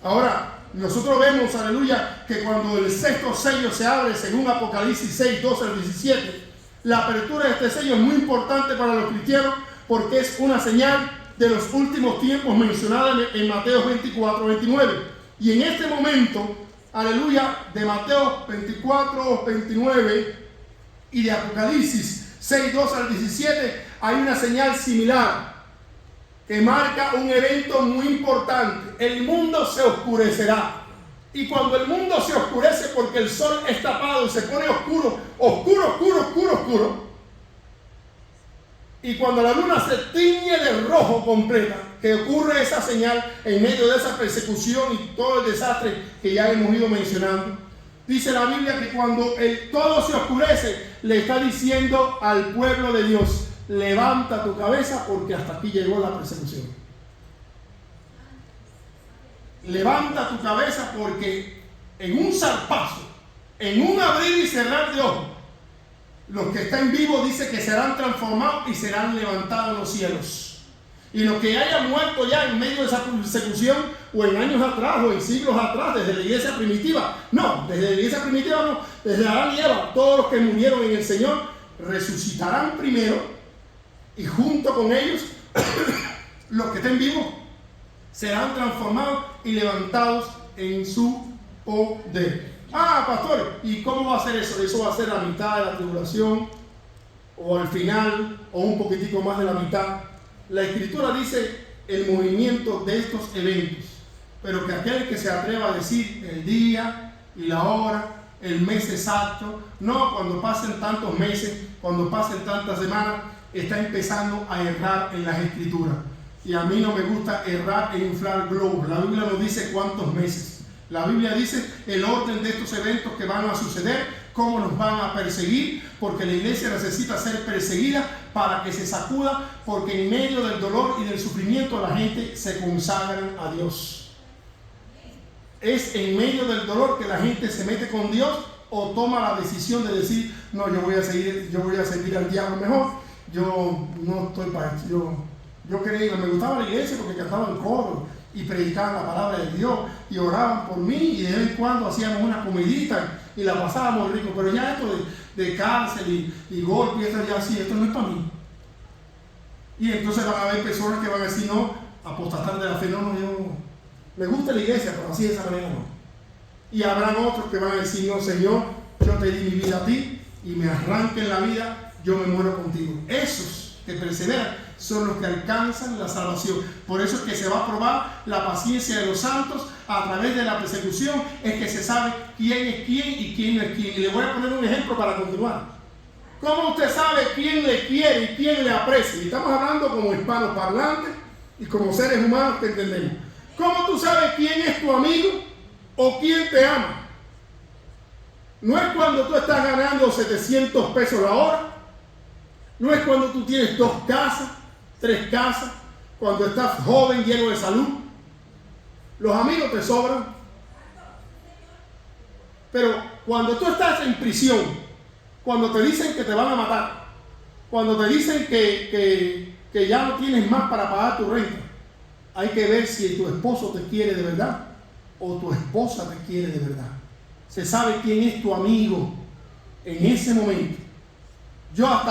Ahora, nosotros vemos, aleluya, que cuando el sexto sello se abre, según Apocalipsis 6:12-17, la apertura de este sello es muy importante para los cristianos porque es una señal de los últimos tiempos mencionada en Mateo 24:29. Y en este momento, aleluya, de Mateo 24:29 y de Apocalipsis 6:12-17, hay una señal similar que marca un evento muy importante. El mundo se oscurecerá. Y cuando el mundo se oscurece porque el sol es tapado y se pone oscuro, oscuro, oscuro, oscuro, oscuro. Y cuando la luna se tiñe de rojo completa, que ocurre esa señal en medio de esa persecución y todo el desastre que ya hemos ido mencionando. Dice la Biblia que cuando todo se oscurece, le está diciendo al pueblo de Dios, levanta tu cabeza porque hasta aquí llegó la persecución. Levanta tu cabeza porque en un zarpazo, en un abrir y cerrar de ojos, los que están vivos dice que serán transformados y serán levantados en los cielos. Y los que hayan muerto ya en medio de esa persecución, o en años atrás, o en siglos atrás, desde la iglesia primitiva, no, desde la iglesia primitiva no, desde Adán y Eva, todos los que murieron en el Señor resucitarán primero, y junto con ellos, los que estén vivos serán transformados y levantados en su poder. Ah, pastor, ¿y cómo va a ser eso? ¿Eso va a ser la mitad de la tribulación? ¿O al final? ¿O un poquitico más de la mitad? La Escritura dice el movimiento de estos eventos, pero que aquel que se atreva a decir el día y la hora, el mes exacto, no cuando pasen tantos meses, cuando pasen tantas semanas, está empezando a errar en las Escrituras. Y a mí no me gusta errar e inflar globos. La Biblia nos dice cuántos meses. La Biblia dice el orden de estos eventos que van a suceder, cómo nos van a perseguir, porque la iglesia necesita ser perseguida para que se sacuda, porque en medio del dolor y del sufrimiento la gente se consagra a Dios. Es en medio del dolor que la gente se mete con Dios o toma la decisión de decir, no, yo voy a seguir al diablo mejor, yo no estoy para esto, yo creía, me gustaba la iglesia porque cantaban coro y predicaban la palabra de Dios y oraban por mí y de vez en cuando hacíamos una comidita y la pasábamos rico, pero ya esto de cárcel y golpe y esto ya así, esto no es para mí. Y entonces van a haber personas que van a decir, no, apostatar de la fe. No, yo me gusta la iglesia, pero así de esa manera no. Y habrán otros que van a decir, no, Señor, yo te di mi vida a ti y me arranquen la vida, yo me muero contigo. Esos que perseveran son los que alcanzan la salvación. Por eso es que se va a probar la paciencia de los santos a través de la persecución, es que se sabe quién es quién y quién no es quién. Y le voy a poner un ejemplo para continuar. ¿Cómo usted sabe quién le quiere y quién le aprecia? Y estamos hablando como hispanos parlantes y como seres humanos que entendemos. ¿Cómo tú sabes quién es tu amigo o quién te ama? No es cuando tú estás ganando 700 pesos la hora. No es cuando tú tienes 2 casas, 3 casas, cuando estás joven, lleno de salud. Los amigos te sobran. Pero cuando tú estás en prisión, cuando te dicen que te van a matar, cuando te dicen que ya no tienes más para pagar tu renta, hay que ver si tu esposo te quiere de verdad o tu esposa te quiere de verdad. Se sabe quién es tu amigo en ese momento. Yo hasta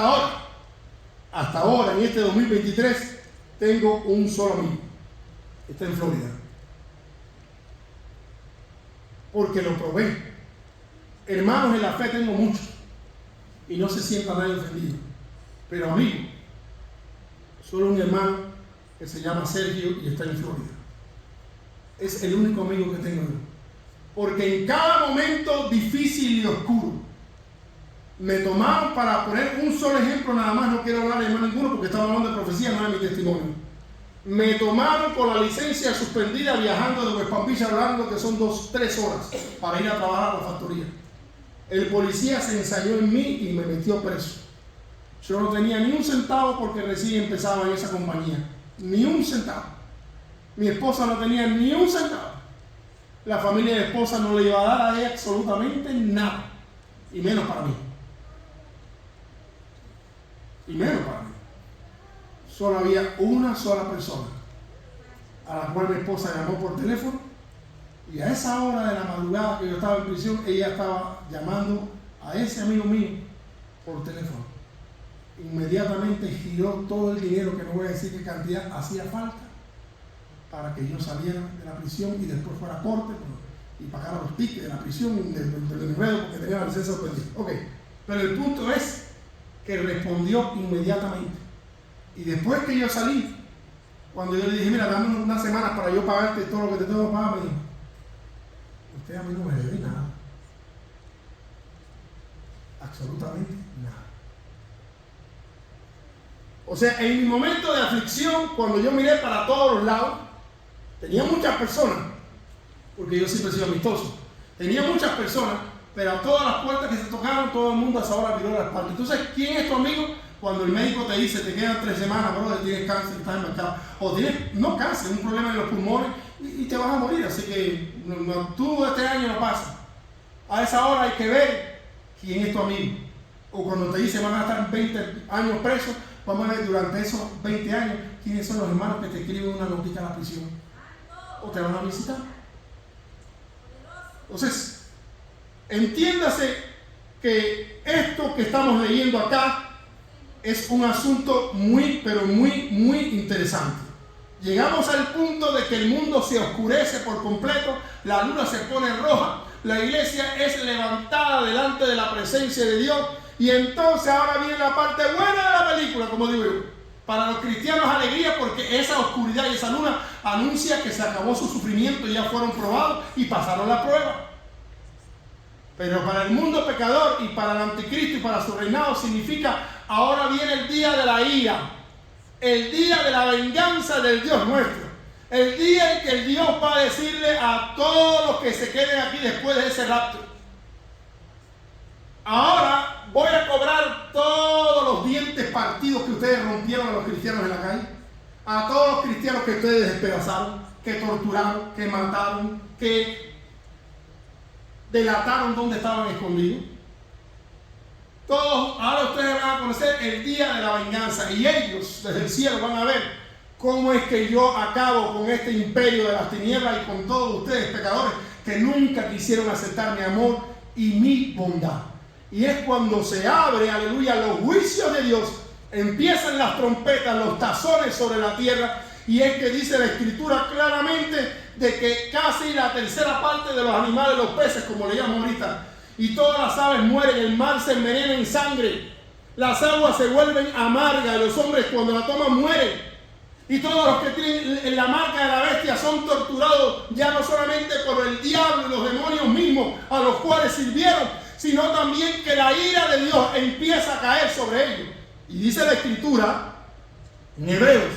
ahora, en este 2023, tengo un solo amigo. Está en Florida. Porque lo probé. Hermanos en la fe tengo muchos. Y no se sienta nadie ofendido. Pero amigo, solo un hermano que se llama Sergio y está en Florida. Es el único amigo que tengo yo. Porque en cada momento difícil y oscuro, me tomaron, para poner un solo ejemplo nada más, no quiero hablar de hermano ninguno porque estamos hablando de profecía, no de mi testimonio. Me tomaron con la licencia suspendida viajando de West Palm Beach, hablando que son 2-3 horas para ir a trabajar a la factoría. El policía se ensayó en mí y me metió preso. Yo no tenía ni un centavo porque recién empezaba en esa compañía. Ni un centavo. Mi esposa no tenía ni un centavo. La familia de esposa no le iba a dar a ella absolutamente nada. Y menos para mí. Y menos para mí. Solo había una sola persona a la cual mi esposa llamó por teléfono, y a esa hora de la madrugada que yo estaba en prisión, ella estaba llamando a ese amigo mío por teléfono. Inmediatamente giró todo el dinero, que no voy a decir qué cantidad hacía falta, para que yo saliera de la prisión y después fuera a corte y pagara los tickets de la prisión del enredo porque tenía la licencia suspendida. Ok, pero el punto es que respondió inmediatamente. Y después que yo salí, cuando yo le dije, mira, dame unas semanas para yo pagarte todo lo que te tengo que pagar, me dijo, usted a mí no me debe nada. Absolutamente nada. O sea, en mi momento de aflicción, cuando yo miré para todos los lados, tenía muchas personas, porque yo siempre he sido amistoso, tenía muchas personas, pero a todas las puertas que se tocaron, todo el mundo a esa hora miró la espalda. Entonces, ¿quién es tu amigo? Cuando el médico te dice, te quedan 3 semanas, brother, tienes cáncer, estás enmarcado, o tienes, no cáncer, un problema en los pulmones y te vas a morir. Así que tú este año no pasa. A esa hora hay que ver quién es tu amigo. O cuando te dice, van a estar 20 años presos, vamos a ver durante esos 20 años quiénes son los hermanos que te escriben una noticia a la prisión o te van a visitar. Entonces, entiéndase que esto que estamos leyendo acá es un asunto muy, pero muy, muy interesante. Llegamos al punto de que el mundo se oscurece por completo, la luna se pone roja, la iglesia es levantada delante de la presencia de Dios, y entonces ahora viene la parte buena de la película, como digo yo. Para los cristianos alegría, porque esa oscuridad y esa luna anuncia que se acabó su sufrimiento y ya fueron probados y pasaron la prueba. Pero para el mundo pecador y para el anticristo y para su reinado significa ahora viene el día de la ira, el día de la venganza del Dios nuestro, el día en que el Dios va a decirle a todos los que se queden aquí después de ese rapto, ahora voy a cobrar todos los dientes partidos que ustedes rompieron a los cristianos en la calle, a todos los cristianos que ustedes despedazaron, que torturaron, que mataron, que delataron dónde estaban escondidos. Todos, ahora ustedes van a conocer el día de la venganza, y ellos desde el cielo van a ver cómo es que yo acabo con este imperio de las tinieblas y con todos ustedes pecadores que nunca quisieron aceptar mi amor y mi bondad. Y es cuando se abre, aleluya, los juicios de Dios, empiezan las trompetas, los tazones sobre la tierra, y es que dice la Escritura claramente de que casi la tercera parte de los animales, los peces, como le llamo ahorita, y todas las aves mueren, el mar se envenena en sangre, las aguas se vuelven amargas, los hombres cuando la toman mueren. Y todos los que tienen la marca de la bestia son torturados ya no solamente por el diablo y los demonios mismos a los cuales sirvieron, sino también que la ira de Dios empieza a caer sobre ellos. Y dice la Escritura en Hebreos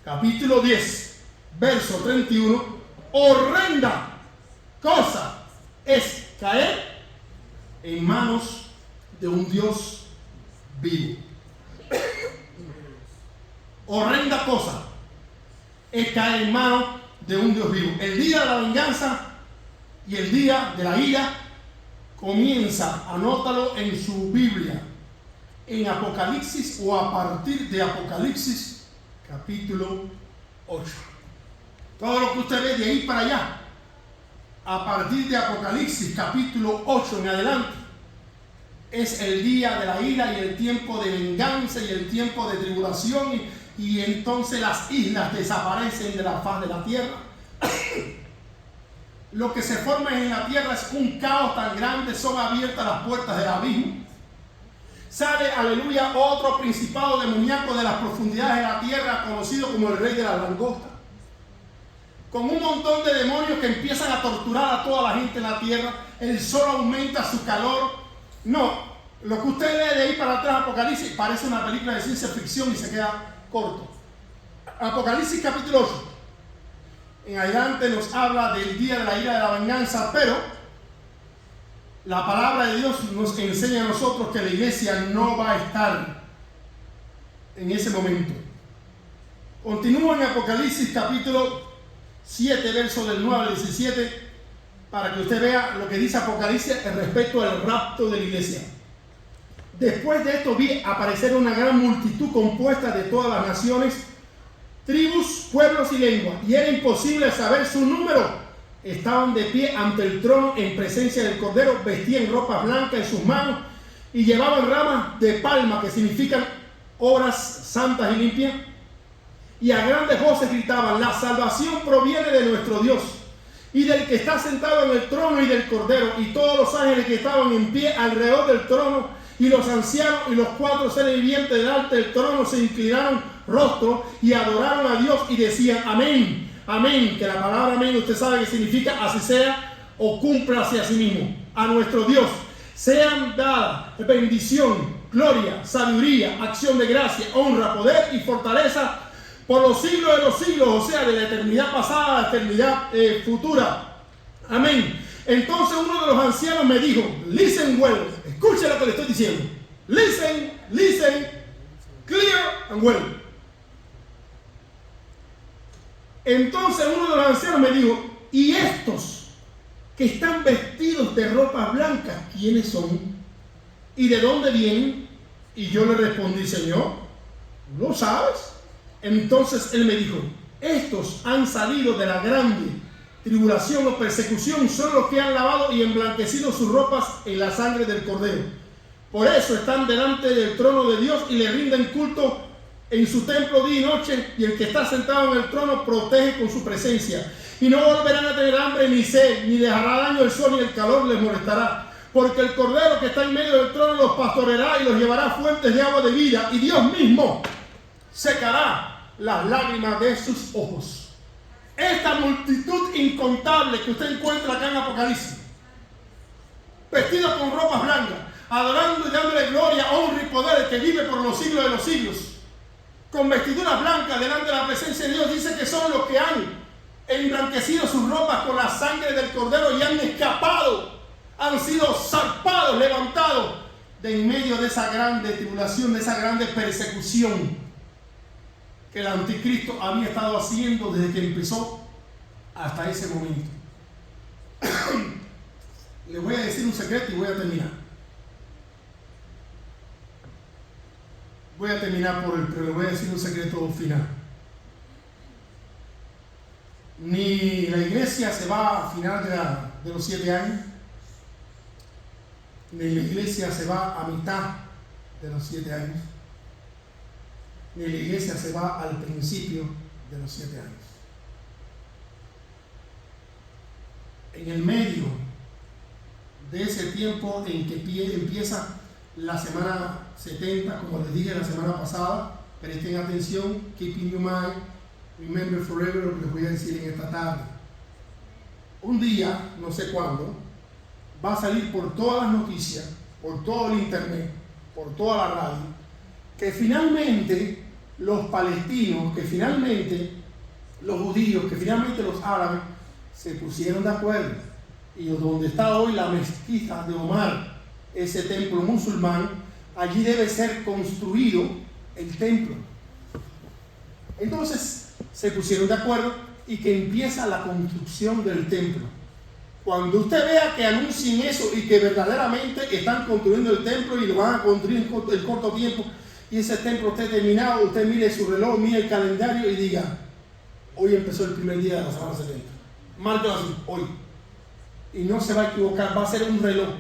capítulo 10, verso 31, horrenda cosa es caer en manos de un Dios vivo. Horrenda cosa es caer en manos de un Dios vivo. El día de la venganza y el día de la ira comienza, anótalo en su Biblia, en Apocalipsis o a partir de Apocalipsis capítulo 8. Todo lo que usted ve de ahí para allá, a partir de Apocalipsis capítulo 8 en adelante, es el día de la ira y el tiempo de venganza y el tiempo de tribulación, y entonces las islas desaparecen de la faz de la tierra. Lo que se forma en la tierra es un caos tan grande, son abiertas las puertas del abismo. Sale, aleluya, otro principado demoníaco de las profundidades de la tierra, conocido como el rey de la langosta, con un montón de demonios que empiezan a torturar a toda la gente en la tierra. El sol aumenta su calor. No, lo que usted lee de ahí para atrás, Apocalipsis, parece una película de ciencia ficción y se queda corto. Apocalipsis capítulo 8 en adelante nos habla del día de la ira de la venganza, pero la palabra de Dios nos enseña a nosotros que la iglesia no va a estar en ese momento. Continúa en Apocalipsis capítulo 7, verso del 9 al 17, para que usted vea lo que dice Apocalipsis respecto al rapto de la iglesia. Después de esto vi aparecer una gran multitud compuesta de todas las naciones, tribus, pueblos y lenguas, y era imposible saber su número. Estaban de pie ante el trono en presencia del Cordero, vestían ropas blancas en sus manos y llevaban ramas de palma, que significan obras santas y limpias, y a grandes voces gritaban: la salvación proviene de nuestro Dios y del que está sentado en el trono y del Cordero. Y todos los ángeles que estaban en pie alrededor del trono y los ancianos y los 4 seres vivientes delante del trono se inclinaron rostro y adoraron a Dios y decían: amén, amén. Que la palabra amén usted sabe que significa así sea o cúmplase a sí mismo. A nuestro Dios sean dadas bendición, gloria, sabiduría, acción de gracia, honra, poder y fortaleza por los siglos de los siglos, o sea, de la eternidad pasada a la eternidad futura. Amén. Entonces uno de los ancianos me dijo: listen well, escuche lo que le estoy diciendo. Listen, listen, clear and well. Entonces uno de los ancianos me dijo: ¿y estos que están vestidos de ropas blancas, quiénes son? ¿Y de dónde vienen? Y yo le respondí: Señor, ¿no sabes? Entonces él me dijo: estos han salido de la grande tribulación o persecución, son los que han lavado y emblanquecido sus ropas en la sangre del Cordero. Por eso están delante del trono de Dios y le rinden culto en su templo día y noche, y el que está sentado en el trono protege con su presencia. Y no volverán a tener hambre ni sed, ni les hará daño el sol ni el calor les molestará, porque el Cordero que está en medio del trono los pastoreará y los llevará a fuentes de agua de vida, y Dios mismo secará las lágrimas de sus ojos. Esta multitud incontable que usted encuentra acá en Apocalipsis, vestidos con ropas blancas, adorando y dándole gloria, honra y poder, que vive por los siglos de los siglos, con vestiduras blancas delante de la presencia de Dios, dice que son los que han emblanquecido sus ropas con la sangre del Cordero y han escapado, han sido zarpados, levantados de en medio de esa grande tribulación, de esa grande persecución que el anticristo había estado haciendo desde que empezó hasta ese momento. Les voy a decir un secreto y voy a terminar. Voy a terminar pero les voy a decir un secreto final. Ni la iglesia se va a final de los 7 años, ni la iglesia se va a mitad de los 7 años, ni la iglesia se va al principio de los 7 años. En el medio de ese tiempo en que empieza la semana 70, como les dije la semana pasada, presten atención, keep in your mind, remember forever, lo que les voy a decir en esta tarde. Un día, no sé cuándo, va a salir por todas las noticias, por todo el internet, por toda la radio, que finalmente los palestinos, que finalmente los judíos, que finalmente los árabes se pusieron de acuerdo. Y donde está hoy la mezquita de Omar, ese templo musulmán, allí debe ser construido el templo. Entonces se pusieron de acuerdo y que empieza la construcción del templo. Cuando usted vea que anuncien eso y que verdaderamente están construyendo el templo y lo van a construir en corto tiempo, y ese templo esté terminado, usted mire su reloj, mire el calendario y diga: hoy empezó el primer día de la semana 70. Márquelo así, hoy. Y no se va a equivocar, va a ser un reloj.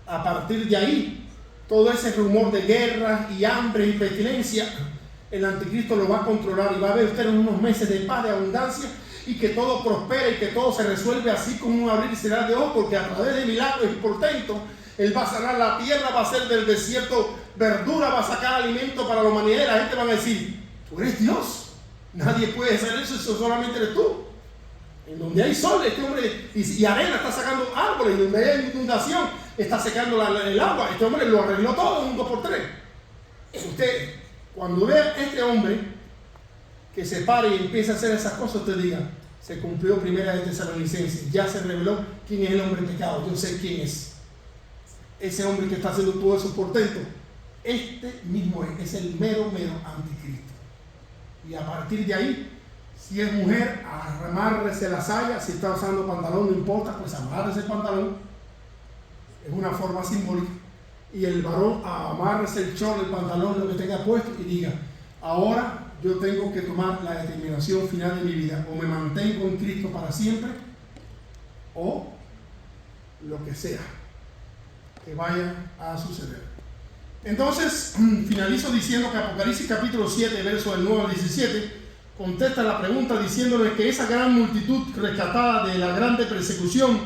A partir de ahí, todo ese rumor de guerras y hambre y pestilencia, el anticristo lo va a controlar y va a ver usted en unos meses de paz, de abundancia, y que todo prospere y que todo se resuelve así como un abrir y cerrar de ojos, porque a través de milagros y portentos Él va a sanar la tierra, va a hacer del desierto verdura, va a sacar alimento para la humanidad. Y la gente va a decir: tú eres Dios, nadie puede hacer eso solamente eres tú. En donde hay sol, este hombre, y arena, está sacando árboles. Y donde hay inundación, está secando el agua. Este hombre lo arregló todo en un 2x3. Usted, cuando vea a este hombre que se pare y empieza a hacer esas cosas, usted diga: se cumplió primera de Tesalonicenses, ya se reveló quién es el hombre pecado, yo sé quién es. Ese hombre que está haciendo todo eso portento, este mismo es el mero anticristo. Y a partir de ahí, si es mujer, amárrese la saya. Si está usando pantalón, no importa, pues amárrese el pantalón. Es una forma simbólica. Y el varón, amárrese el short, el pantalón, lo que tenga puesto, y diga: ahora yo tengo que tomar la determinación final de mi vida. O me mantengo en Cristo para siempre, o lo que sea que vaya a suceder. Entonces, finalizo diciendo que Apocalipsis capítulo 7, verso del 9 al 17, contesta la pregunta diciéndole que esa gran multitud rescatada de la grande persecución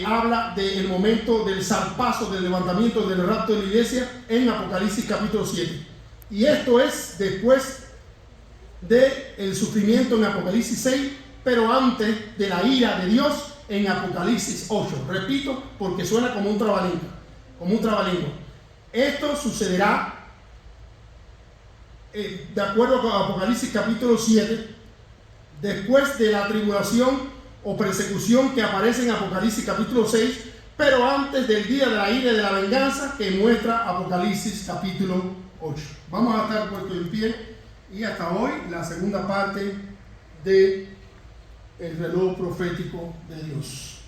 habla del momento del zarpazo, del levantamiento, del rapto de la iglesia en Apocalipsis capítulo 7. Y esto es después del sufrimiento en Apocalipsis 6, pero antes de la ira de Dios en Apocalipsis 8. Repito, porque suena como un trabalengua. Esto sucederá de acuerdo con Apocalipsis capítulo 7, después de la tribulación o persecución que aparece en Apocalipsis capítulo 6, pero antes del día de la ira y de la venganza que muestra Apocalipsis capítulo 8. Vamos a estar puestos en pie y hasta hoy la segunda parte de el reloj profético de Dios.